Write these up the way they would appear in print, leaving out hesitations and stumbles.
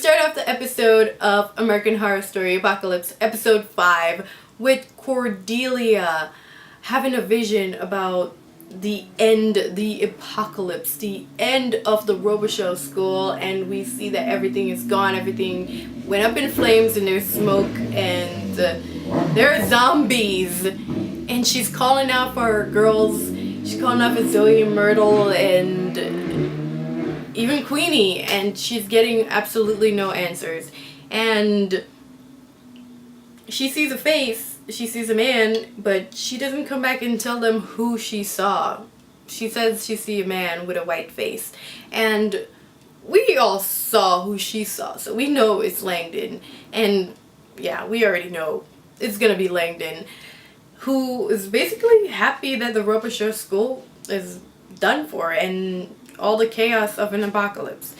start off the episode of American Horror Story Apocalypse, episode 5, with Cordelia having a vision about the end, the apocalypse, the end of the Robichaux school, and we see that everything is gone, everything went up in flames and there's smoke and there are zombies, and she's calling out for her girls. She's calling out for Zoe and Myrtle and even Queenie, and she's getting absolutely no answers. And she sees a face, she sees a man, but she doesn't come back and tell them who she saw. She says she see a man with a white face, and we all saw who she saw, so we know it's Langdon. And yeah, we already know it's gonna be Langdon, who is basically happy that the Robichaux school is done for and all the chaos of an apocalypse.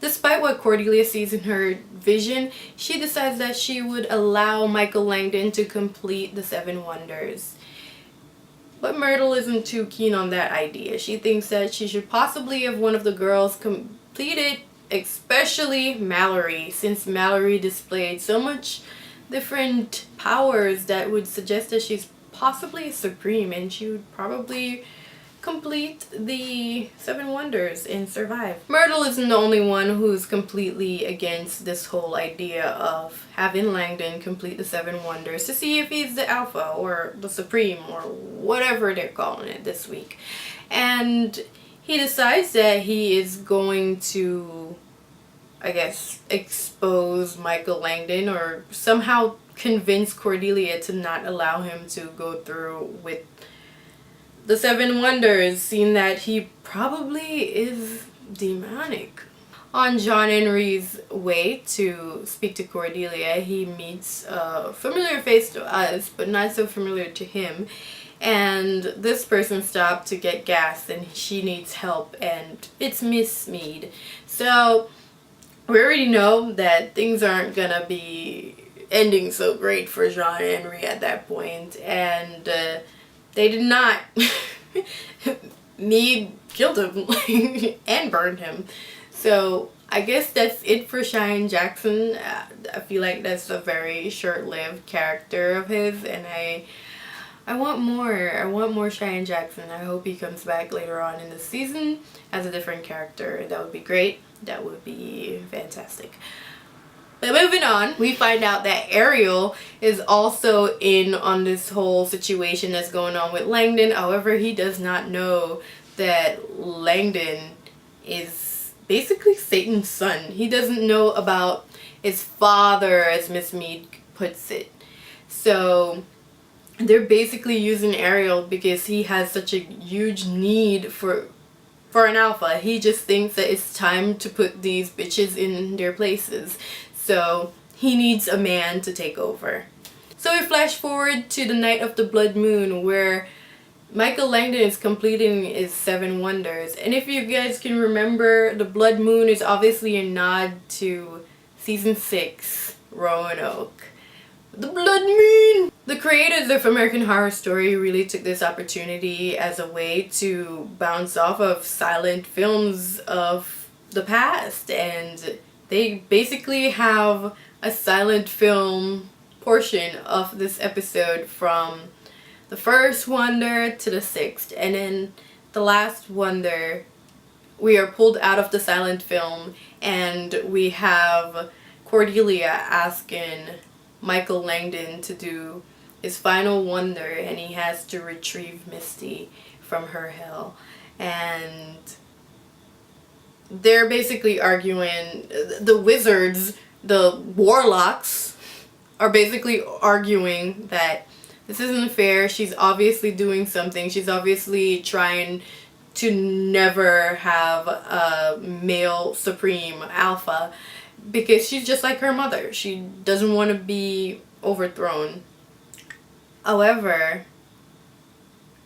Despite what Cordelia sees in her vision, she decides that she would allow Michael Langdon to complete the 7 wonders. But Myrtle isn't too keen on that idea. She thinks that she should possibly have one of the girls complete it, especially Mallory, since Mallory displayed so much different powers that would suggest that she's possibly a supreme, and she would probably complete the 7 wonders and survive. Myrtle isn't the only one who's completely against this whole idea of having Langdon complete the 7 wonders to see if he's the alpha or the supreme or whatever they're calling it this week. And he decides that he is going to, I guess, expose Michael Langdon or somehow convince Cordelia to not allow him to go through with the 7 wonders, seeing that he probably is demonic. On John Henry's way to speak to Cordelia, he meets a familiar face to us, but not so familiar to him. And this person stopped to get gas and she needs help, and it's Miss Mead. So we already know that things aren't gonna be ending so great for John Henry at that point, and they did not. Mead killed him and burned him. So I guess that's it for Cheyenne Jackson. I feel like that's a very short-lived character of his, and I want more. I want more Cheyenne Jackson. I hope he comes back later on in the season as a different character. That would be great. That would be fantastic. But moving on, we find out that Ariel is also in on this whole situation that's going on with Langdon. However, he does not know that Langdon is basically Satan's son. He doesn't know about his father, as Miss Mead puts it. So they're basically using Ariel because he has such a huge need for an alpha. He just thinks that it's time to put these bitches in their places. So he needs a man to take over. So we flash forward to the night of the blood moon, where Michael Langdon is completing his 7 wonders. And if you guys can remember, the blood moon is obviously a nod to season 6, Roanoke. The blood moon! The creators of American Horror Story really took this opportunity as a way to bounce off of silent films of the past, and they basically have a silent film portion of this episode from the first wonder to the 6th, and then the last wonder we are pulled out of the silent film and we have Cordelia asking Michael Langdon to do his final wonder, and he has to retrieve Misty from her hell. And they're basically arguing, the wizards, the warlocks, are basically arguing that this isn't fair. She's obviously doing something. She's obviously trying to never have a male supreme alpha because she's just like her mother. She doesn't want to be overthrown. However,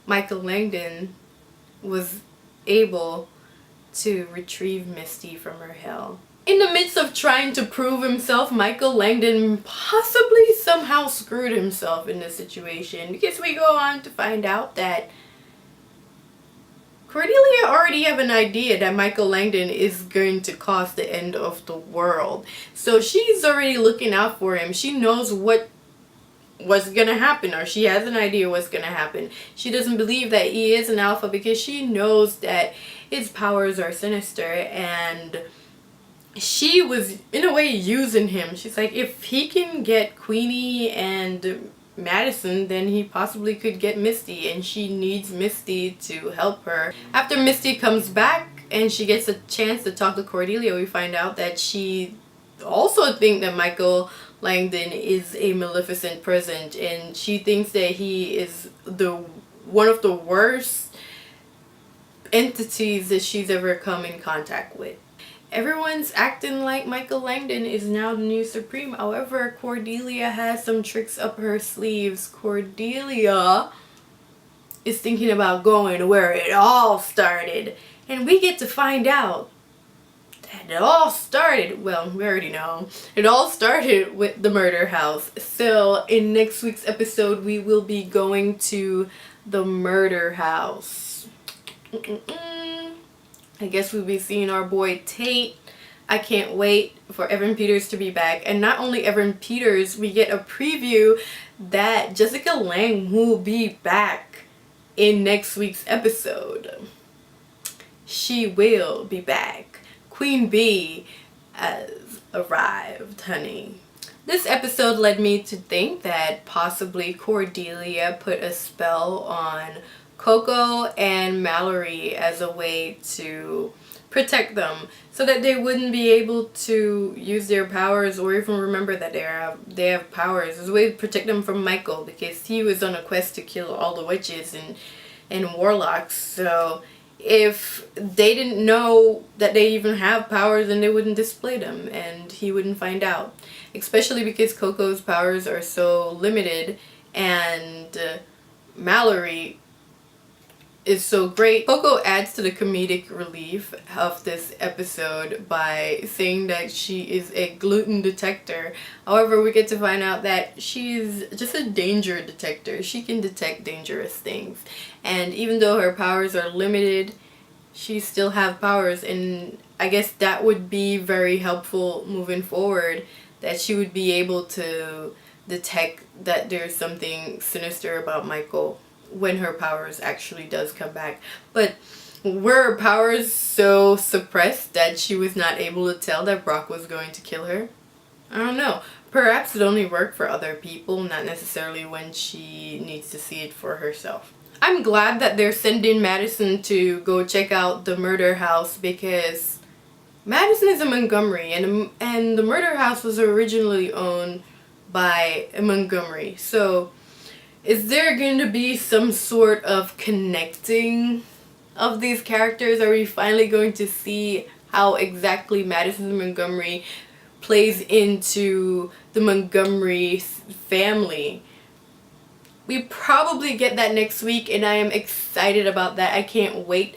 Michael Langdon was able to retrieve Misty from her hell. In the midst of trying to prove himself, Michael Langdon possibly somehow screwed himself in this situation, because we go on to find out that Cordelia already have an idea that Michael Langdon is going to cause the end of the world. So she's already looking out for him. She knows what's gonna happen, or she has an idea what's gonna happen. She doesn't believe that he is an alpha because she knows that his powers are sinister, and she was in a way using him. She's like, if he can get Queenie and Madison, then he possibly could get Misty, and she needs Misty to help her. After Misty comes back and she gets a chance to talk to Cordelia, we find out that she also thinks that Michael Langdon is a maleficent presence, and she thinks that he is one of the worst entities that she's ever come in contact with. Everyone's acting like Michael Langdon is now the new Supreme. However, Cordelia has some tricks up her sleeves. Cordelia is thinking about going where it all started. And we get to find out that it all started, well, we already know. It all started with the murder house. So in next week's episode, we will be going to the murder house. I guess we'll be seeing our boy Tate. I can't wait for Evan Peters to be back. And not only Evan Peters, we get a preview that Jessica Lange will be back in next week's episode. She will be back. Queen Bee has arrived, honey. This episode led me to think that possibly Cordelia put a spell on Coco and Mallory as a way to protect them so that they wouldn't be able to use their powers or even remember that they have powers. As a way to protect them from Michael, because he was on a quest to kill all the witches and warlocks. So if they didn't know that they even have powers, then they wouldn't display them and he wouldn't find out. Especially because Coco's powers are so limited and Mallory is so great. Coco adds to the comedic relief of this episode by saying that she is a gluten detector. However, we get to find out that she's just a danger detector. She can detect dangerous things. And even though her powers are limited, she still have powers, and I guess that would be very helpful moving forward, that she would be able to detect that there's something sinister about Michael when her powers actually does come back. But were her powers so suppressed that she was not able to tell that Brock was going to kill her? I don't know. Perhaps it only worked for other people, not necessarily when she needs to see it for herself. I'm glad that they're sending Madison to go check out the murder house, because Madison is in Montgomery, and the murder house was originally owned by Montgomery. So is there going to be some sort of connecting of these characters? Are we finally going to see how exactly Madison Montgomery plays into the Montgomery family? We probably get that next week, and I am excited about that. I can't wait.